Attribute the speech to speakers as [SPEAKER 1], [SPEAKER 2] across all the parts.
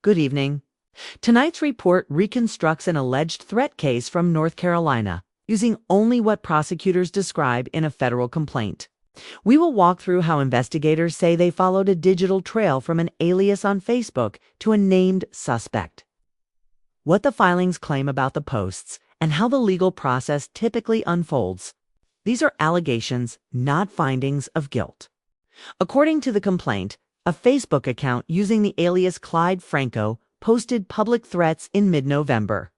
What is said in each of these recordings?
[SPEAKER 1] Good evening. Tonight's report reconstructs an alleged threat case from North Carolina, using only what prosecutors describe in a federal complaint. We will walk through how investigators say they followed a digital trail from an alias on Facebook to a named suspect, what the filings claim about the posts, and how the legal process typically unfolds. These are allegations, not findings of guilt. According to the complaint, a Facebook account using the alias Clyde Franco posted public threats in mid-November,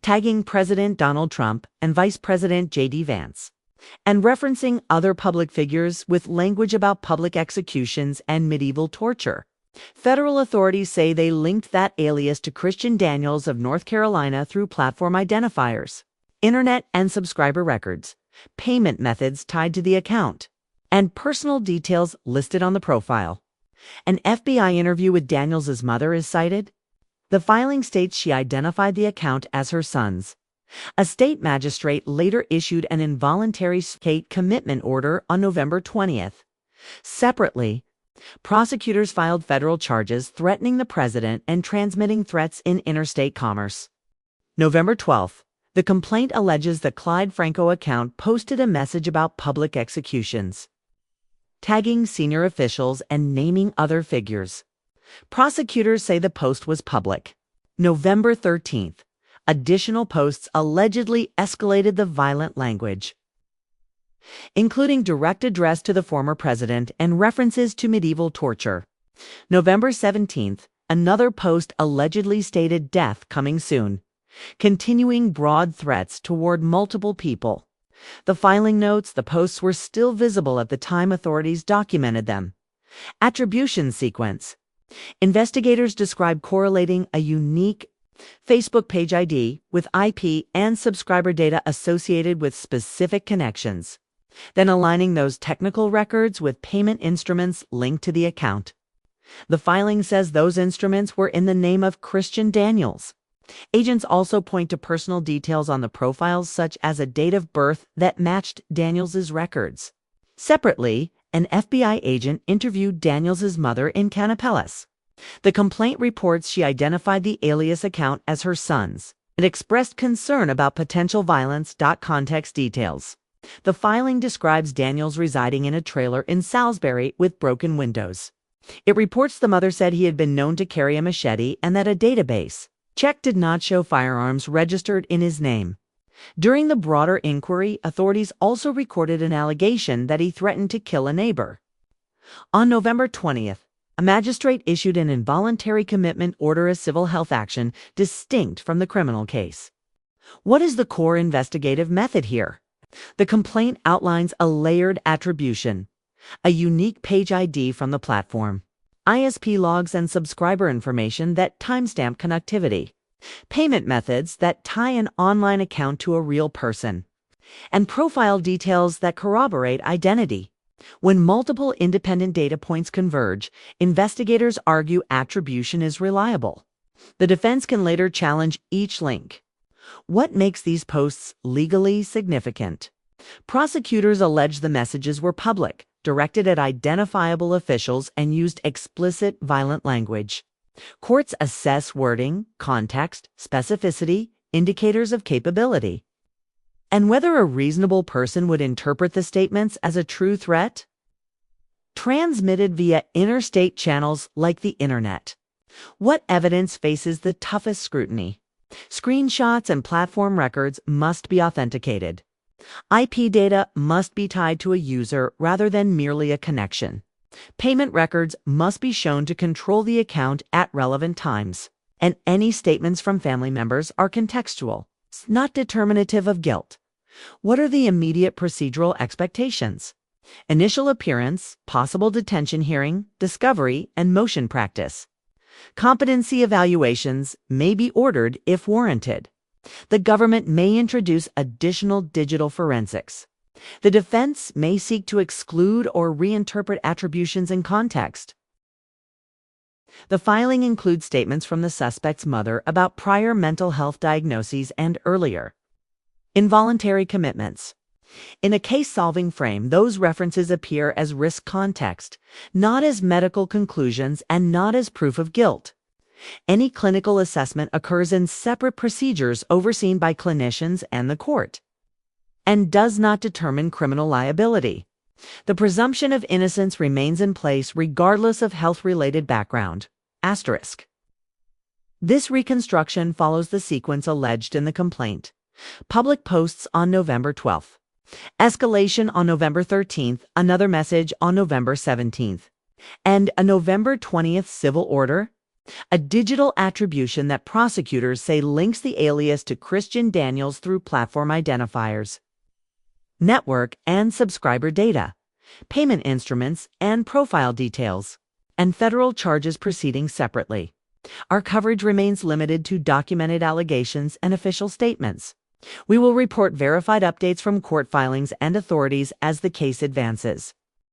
[SPEAKER 1] tagging President Donald Trump and Vice President J.D. Vance, and referencing other public figures with language about public executions and medieval torture. Federal authorities say they linked that alias to Christian Daniels of North Carolina through platform identifiers, internet and subscriber records, payment methods tied to the account, and personal details listed on the profile. An FBI interview with Daniels' mother is cited. The filing states she identified the account as her son's. A state magistrate later issued an involuntary state commitment order on November 20th. Separately, prosecutors filed federal charges threatening the president and transmitting threats in interstate commerce. November 12th, the complaint alleges the Clyde Franco account posted a message about public executions, tagging senior officials and naming other figures. Prosecutors say the post was public. November 13th, additional posts allegedly escalated the violent language, including direct address to the former president and references to medieval torture. November 17th, another post allegedly stated death coming soon, continuing broad threats toward multiple people. The filing notes the posts were still visible at the time authorities documented them. Attribution sequence. Investigators describe correlating a unique Facebook page ID with IP and subscriber data associated with specific connections, then aligning those technical records with payment instruments linked to the account. The filing says those instruments were in the name of Christian Daniels. Agents also point to personal details on the profiles, such as a date of birth that matched Daniels' records. Separately, an FBI agent interviewed Daniels' mother in Kannapolis. The complaint reports she identified the alias account as her son's and expressed concern about potential violence. Context details. The filing describes Daniels residing in a trailer in Salisbury with broken windows. It reports the mother said he had been known to carry a machete and that a database check did not show firearms registered in his name. During the broader inquiry, authorities also recorded an allegation that he threatened to kill a neighbor. On November 20th, a magistrate issued an involuntary commitment order, a civil health action distinct from the criminal case. What is the core investigative method here? The complaint outlines a layered attribution, a unique page ID from the platform, ISP logs and subscriber information that timestamp connectivity, payment methods that tie an online account to a real person, and profile details that corroborate identity. When multiple independent data points converge, investigators argue attribution is reliable. The defense can later challenge each link. What makes these posts legally significant? Prosecutors allege the messages were public, directed at identifiable officials, and used explicit, violent language. Courts assess wording, context, specificity, indicators of capability, and whether a reasonable person would interpret the statements as a true threat. Transmitted via interstate channels like the internet. What evidence faces the toughest scrutiny? Screenshots and platform records must be authenticated. IP data must be tied to a user rather than merely a connection. Payment records must be shown to control the account at relevant times. And any statements from family members are contextual, not determinative of guilt. What are the immediate procedural expectations? Initial appearance, possible detention hearing, discovery, and motion practice. Competency evaluations may be ordered if warranted. The government may introduce additional digital forensics. The defense may seek to exclude or reinterpret attributions in context. The filing includes statements from the suspect's mother about prior mental health diagnoses and earlier involuntary commitments. In a case-solving frame, those references appear as risk context, not as medical conclusions and not as proof of guilt. Any clinical assessment occurs in separate procedures overseen by clinicians and the court, and does not determine criminal liability. The presumption of innocence remains in place regardless of health-related background. Asterisk. This reconstruction follows the sequence alleged in the complaint. Public posts on November 12th. Escalation on November 13th, another message on November 17th. And a November 20th civil order? A digital attribution that prosecutors say links the alias to Christian Daniels through platform identifiers, network and subscriber data, payment instruments and profile details, and federal charges proceeding separately. Our coverage remains limited to documented allegations and official statements. We will report verified updates from court filings and authorities as the case advances.